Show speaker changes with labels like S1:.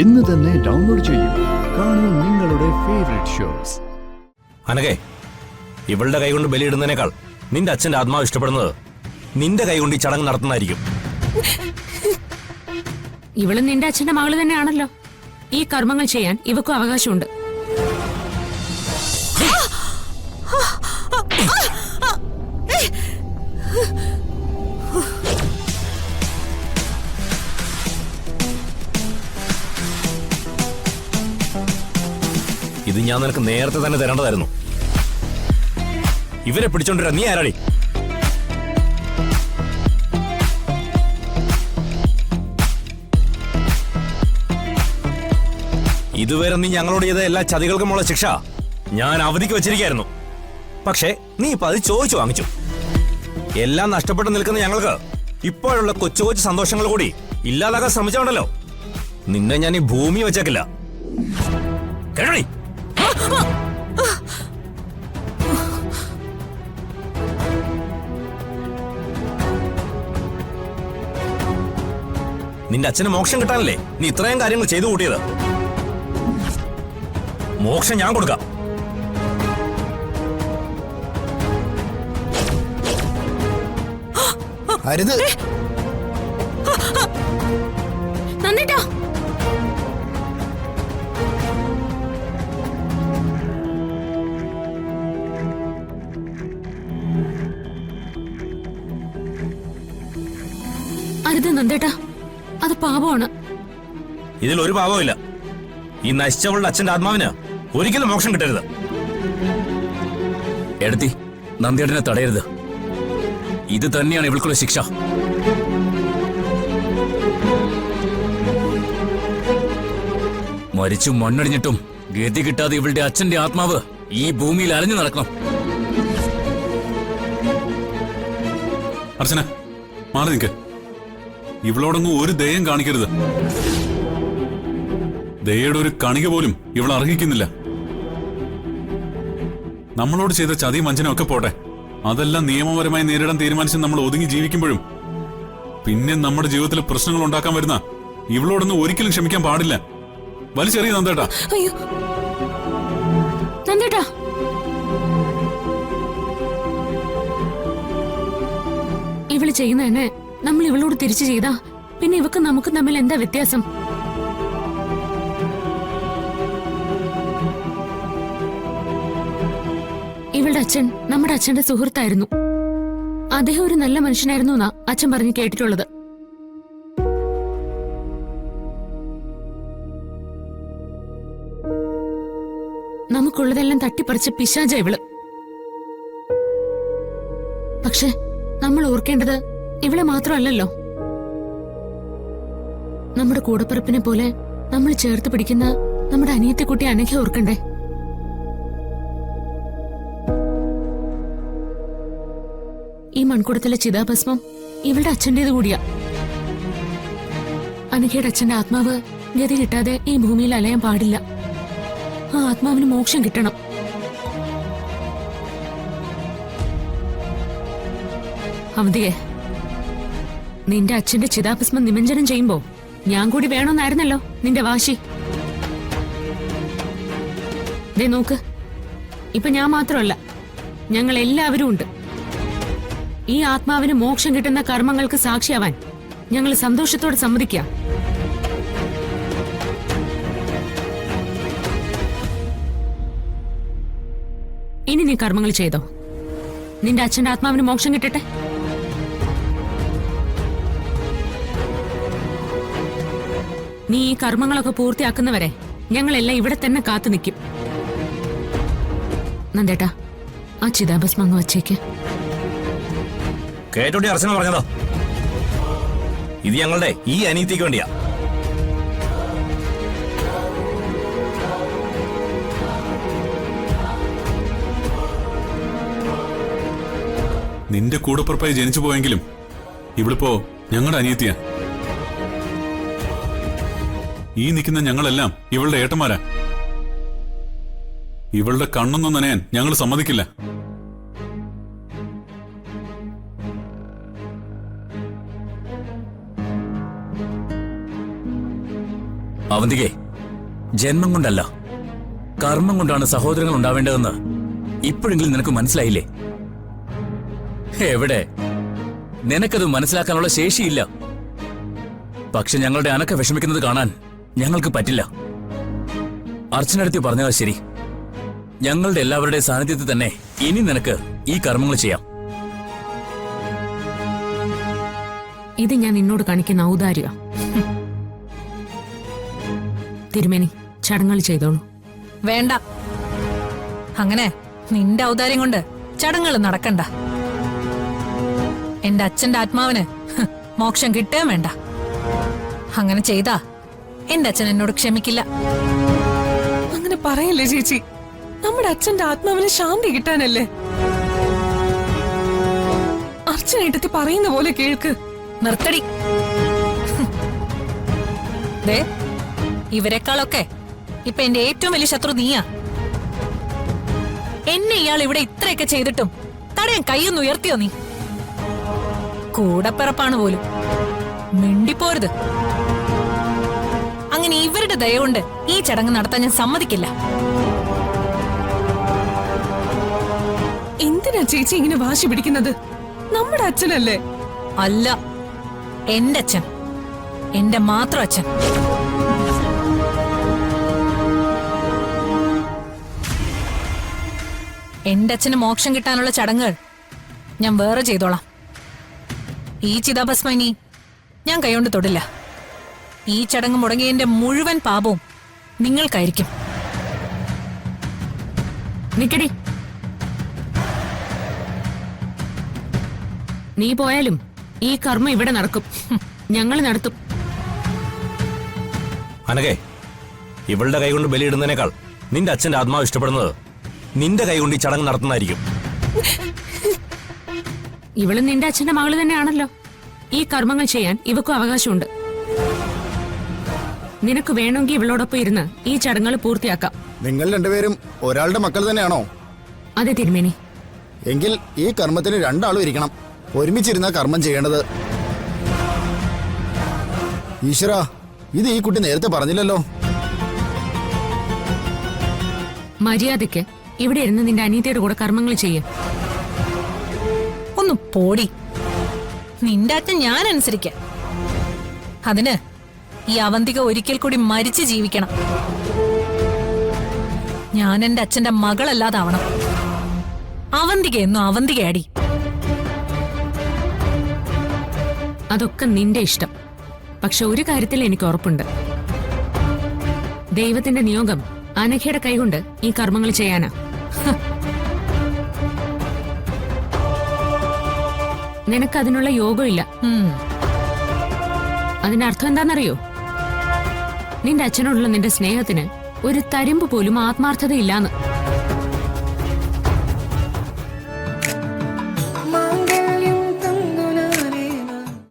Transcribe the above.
S1: ഇന്ന് തന്നെ ഡൗൺലോഡ് ചെയ്യൂ. കാണൂ നിങ്ങളുടെ ഫേവറേറ്റ് ഷോസ്.
S2: അനഘേ, ഇവളുടെ കൈകൊണ്ട് ബലിയിടുന്നതിനേക്കാൾ നിന്റെ അച്ഛന്റെ ആത്മാവ് ഇഷ്ടപ്പെടുന്നത് നിന്റെ കൈകൊണ്ട് ഈ ചടങ്ങ് നടത്തുന്നതായിരിക്കും.
S3: ഇവളും നിന്റെ അച്ഛന്റെ മകള് തന്നെയാണല്ലോ. ഈ കർമ്മങ്ങൾ ചെയ്യാൻ ഇവക്കും അവകാശമുണ്ട്.
S2: ഇത് ഞാൻ നിനക്ക് നേരത്തെ തന്നെ തരേണ്ടതായിരുന്നു. ഇവരെ പിടിച്ചോണ്ടിരാ. നീ ആരാടി? ഇതുവരെ നീ ഞങ്ങളോട് ചെയ്ത എല്ലാ ചതികൾക്കുമുള്ള ശിക്ഷ ഞാൻ അവധിക്ക് വെച്ചിരിക്കായിരുന്നു. പക്ഷേ നീ ഇപ്പൊ അത് ചോദിച്ചു വാങ്ങിച്ചു. എല്ലാം നഷ്ടപ്പെട്ട് നിൽക്കുന്ന ഞങ്ങൾക്ക് ഇപ്പോഴുള്ള കൊച്ചു കൊച്ചു സന്തോഷങ്ങൾ കൂടി ഇല്ലാതാക്കാൻ ശ്രമിച്ചോണ്ടല്ലോ, നിന്നെ ഞാൻ ഈ ഭൂമി വെച്ചേക്കില്ല. കേട്ടോടി? നിന്റെ അച്ഛന് മോക്ഷം കിട്ടാനല്ലേ നീ ഇത്രയും കാര്യങ്ങൾ ചെയ്തു കൂട്ടിയത്. മോക്ഷം ഞാൻ കൊടുക്കാം.
S4: അരുത്.
S3: നന്ദിട്ടാ, അരുത് നന്ദേട്ടാ, അത് പാപമാണ്.
S2: ഇതിലൊരു പാപമില്ല. ഈ നശിച്ചവളുടെ അച്ഛന്റെ ആത്മാവിന് ഒരിക്കലും മോക്ഷം കിട്ടരുത്.
S5: എടത്തി, നന്ദിയേട്ടനെ തടയരുത്. ഇത് തന്നെയാണ് ഇവൾക്കുള്ള ശിക്ഷ. മരിച്ചു മണ്ണടിഞ്ഞിട്ടും ഗതി കിട്ടാതെ ഇവളുടെ അച്ഛന്റെ ആത്മാവ് ഈ ഭൂമിയിൽ അലഞ്ഞു നടക്കണം.
S6: അർച്ചന, മാറി നിൽക്ക്. ഇവളോടൊന്നും ഒരു ദയം കാണിക്കരുത്. ദയയുടെ ഒരു കണിക പോലും ഇവൾ അർഹിക്കുന്നില്ല. നമ്മളോട് ചെയ്ത ചതിയും വഞ്ചനയും ഒക്കെ പോട്ടെ, അതെല്ലാം നിയമപരമായി നേരിടാൻ തീരുമാനിച്ച് നമ്മൾ ഒതുങ്ങി ജീവിക്കുമ്പോഴും പിന്നെ നമ്മുടെ ജീവിതത്തിൽ പ്രശ്നങ്ങൾ ഉണ്ടാക്കാൻ വരുന്ന ഇവളോടൊന്നും ഒരിക്കലും ക്ഷമിക്കാൻ പാടില്ല. വലിച്ചെറിയ നന്ദേട്ടാ.
S3: അയ്യോ നന്ദേട്ടാ, ഇവള് ചെയ്യുന്ന തന്നെ നമ്മൾ ഇവളോട് തിരിച്ചു ചെയ്താ പിന്നെ ഇവക്ക് നമുക്ക് തമ്മിൽ എന്താ വ്യത്യാസം? ഇവളുടെ അച്ഛൻ നമ്മുടെ അച്ഛന്റെ സുഹൃത്തായിരുന്നു. അദ്ദേഹം ഒരു നല്ല മനുഷ്യനായിരുന്നു എന്നാ അച്ഛൻ പറഞ്ഞു കേട്ടിട്ടുള്ളത്. നമുക്കുള്ളതെല്ലാം തട്ടിപ്പറിച്ച് പിശാച ഇവള്. പക്ഷെ നമ്മൾ ഓർക്കേണ്ടത് ഇവളെ മാത്രമല്ലല്ലോ. നമ്മുടെ കൂടപ്പിറപ്പിനെ പോലെ നമ്മൾ ചേർത്ത് പിടിക്കുന്ന നമ്മുടെ അനിയത്തിക്കുട്ടി അനഘ ഓർക്കണ്ടേ? ഈ മൺകുടത്തിലെ ചിതാഭസ്മം ഇവളുടെ അച്ഛന്റേത് കൂടിയാ. അനഘയുടെ അച്ഛന്റെ ആത്മാവ് ഗതി കിട്ടാതെ ഈ ഭൂമിയിൽ അലയാൻ പാടില്ല. ആ ആത്മാവിന് മോക്ഷം കിട്ടണം. അവധിയെ, നിന്റെ അച്ഛന്റെ ചിതാഭസ്മം നിമഞ്ജനം ചെയ്യുമ്പോ ഞാൻ കൂടി വേണമെന്നായിരുന്നല്ലോ നിന്റെ വാശി. ദേ നോക്ക്, ഇപ്പൊ ഞാൻ മാത്രമല്ല, ഞങ്ങൾ എല്ലാവരും ഉണ്ട്. ഈ ആത്മാവിന് മോക്ഷം കിട്ടുന്ന കർമ്മങ്ങൾക്ക് സാക്ഷിയാവാൻ ഞങ്ങൾ സന്തോഷത്തോടെ സമ്മതിക്കാം. ഇനി നീ കർമ്മങ്ങൾ ചെയ്തോ. നിന്റെ അച്ഛന്റെ ആത്മാവിന് മോക്ഷം കിട്ടട്ടെ. നീ ഈ കർമ്മങ്ങളൊക്കെ പൂർത്തിയാക്കുന്നവരെ ഞങ്ങളെല്ലാം ഇവിടെ തന്നെ കാത്തു നിൽക്കും. നന്ദേട്ടാ, ആ ചിതാഭസ്മം അങ്ങ് വച്ചേക്ക്.
S2: കേട്ടോടി അർച്ചന പറഞ്ഞതോ? ഇത് ഞങ്ങളുടെ ഈ അനീതിക്ക് വേണ്ടിയാ.
S6: നിന്റെ കൂടപ്പുറപ്പായി ജനിച്ചു പോയെങ്കിലും ഇവളിപ്പോ ഞങ്ങളുടെ അനിയത്തിയാ. ഈ നിൽക്കുന്ന ഞങ്ങളെല്ലാം ഇവളുടെ ഏട്ടന്മാരാ. ഇവളുടെ കണ്ണൊന്നും നനയാൻ ഞങ്ങൾ സമ്മതിക്കില്ല.
S5: അവന്തികെ, ജന്മം കൊണ്ടല്ല കർമ്മം കൊണ്ടാണ് സഹോദരങ്ങൾ ഉണ്ടാവേണ്ടതെന്ന് ഇപ്പോഴെങ്കിലും നിനക്ക് മനസ്സിലായില്ലേ? എവിടെ, നിനക്കത് മനസ്സിലാക്കാനുള്ള ശേഷിയില്ല. പക്ഷെ ഞങ്ങളുടെ അനക്ക വിഷമിക്കുന്നത് കാണാൻ ഞങ്ങൾക്ക് പറ്റില്ല. അർച്ചനടുത്ത് പറഞ്ഞത് ശരി. ഞങ്ങളുടെ എല്ലാവരുടെ സാന്നിധ്യത്തിൽ തന്നെ ഇനി നിനക്ക് ഈ കർമ്മങ്ങൾ ചെയ്യാം.
S3: ഇത് ഞാൻ നിന്നോട് കാണിക്കുന്ന ഔദാര്യ. തിരുമേനി, ചടങ്ങുകൾ ചെയ്തോളൂ.
S4: വേണ്ട, അങ്ങനെ നിന്റെ ഔദാര്യം കൊണ്ട് ചടങ്ങുകൾ നടക്കണ്ട. എന്റെ അച്ഛന്റെ ആത്മാവിന് മോക്ഷം കിട്ടുകയും വേണ്ട. അങ്ങനെ ചെയ്താ എന്റെ അച്ഛൻ എന്നോട് ക്ഷമിക്കില്ല.
S7: അങ്ങനെ പറയല്ലേ ചേച്ചി, നമ്മുടെ അച്ഛന്റെ ആത്മാവിന് ശാന്തി കിട്ടാനല്ലേ. അർച്ചനേട്ടത്തി പറയുന്ന പോലെ കേൾക്ക്.
S4: നിർത്തടി. ദേ, ഇവരെക്കാളൊക്കെ ഇപ്പൊ എന്റെ ഏറ്റവും വലിയ ശത്രു നീയാ. എന്നെ ഇയാൾ ഇവിടെ ഇത്രയൊക്കെ ചെയ്തിട്ടും തടയാൻ കൈയൊന്ന് ഉയർത്തിയോ നീ? കൂടപ്പിറപ്പാണ് പോലും. മിണ്ടിപ്പോരുത്. അങ്ങനെ ഇവരുടെ ദയ കൊണ്ട് ഈ ചടങ്ങ് നടത്താൻ ഞാൻ സമ്മതിക്കില്ല.
S7: എന്തിനാ ചേച്ചി ഇങ്ങനെ വാശി പിടിക്കുന്നത്? നമ്മുടെ അച്ഛനല്ലേ.
S4: അല്ല, എന്റെ അച്ഛൻ, എന്റെ മാത്രം അച്ഛൻ. എന്റെ അച്ഛന് മോക്ഷം കിട്ടാനുള്ള ചടങ്ങുകൾ ഞാൻ വേറെ ചെയ്തോളാം. ഈ ചിതാഭസ്മ ഇനി ഞാൻ കൈകൊണ്ട് തൊടില്ല. ഈ ചടങ്ങ് മുടങ്ങിയതിന്റെ മുഴുവൻ പാപവും നിങ്ങൾക്കായിരിക്കും.
S3: നിക്കടി. നീ പോയാലും ഈ കർമ്മം ഇവിടെ നടക്കും. ഞങ്ങൾ നടത്തും.
S2: അനകെ, ഇവളുടെ കൈകൊണ്ട് ബലിയിടുന്നതിനേക്കാൾ നിന്റെ അച്ഛന്റെ ആത്മാവ് ഇഷ്ടപ്പെടുന്നത് നിന്റെ കൈകൊണ്ട് ഈ ചടങ്ങ് നടത്തുന്നതായിരിക്കും.
S3: ഇവളും നിന്റെ അച്ഛന്റെ മകള് തന്നെയാണല്ലോ. ഈ കർമ്മങ്ങൾ ചെയ്യാൻ ഇവക്കും അവകാശമുണ്ട്. നിനക്ക് വേണമെങ്കിൽ ഇവളോടൊപ്പം ഇരുന്ന് ഈ ചടങ്ങുകൾ പൂർത്തിയാക്കാം.
S8: നിങ്ങൾ രണ്ടുപേരും ഒരാളുടെ മക്കൾ തന്നെയാണോ?
S3: അതെ തിരുമേനി.
S8: എങ്കിൽ ഈ കർമ്മത്തിന് രണ്ടാളും ഇരിക്കണം. ഒരുമിച്ചിരുന്ന കർമ്മം ചെയ്യേണ്ടത്. ഈശ്വരാ, ഇത് ഈ കുട്ടി നേരത്തെ പറഞ്ഞില്ലല്ലോ.
S3: മര്യാദയ്ക്ക് ഇവിടെ ഇരുന്ന് നിന്റെ അനീതിയുടെ കൂടെ കർമ്മങ്ങൾ ചെയ്യും.
S4: ഒന്ന് പോടി. നിന്റെ അച്ഛൻ ഞാൻ അനുസരിക്കാം. അതിന് ഈ അവന്തിക ഒരിക്കൽ കൂടി മരിച്ച് ജീവിക്കണം. ഞാൻ എന്റെ അച്ഛന്റെ മകളല്ലാതാവണം. അവന്തിക എന്നും അവന്തികയാടി.
S3: അതൊക്കെ നിന്റെ ഇഷ്ടം. പക്ഷെ ഒരു കാര്യത്തിൽ എനിക്ക് ഉറപ്പുണ്ട്. ദൈവത്തിന്റെ നിയോഗം അനഘയുടെ കൈകൊണ്ട് ഈ കർമ്മങ്ങൾ ചെയ്യാനാ. നിനക്കതിനുള്ള യോഗമില്ല. അതിനർത്ഥം എന്താണെന്നറിയോ? നിന്റെ അച്ഛനോടുള്ള നിന്റെ സ്നേഹത്തിന് ഒരു തരിമ്പ് പോലും ആത്മാർത്ഥതയില്ലാന്ന്.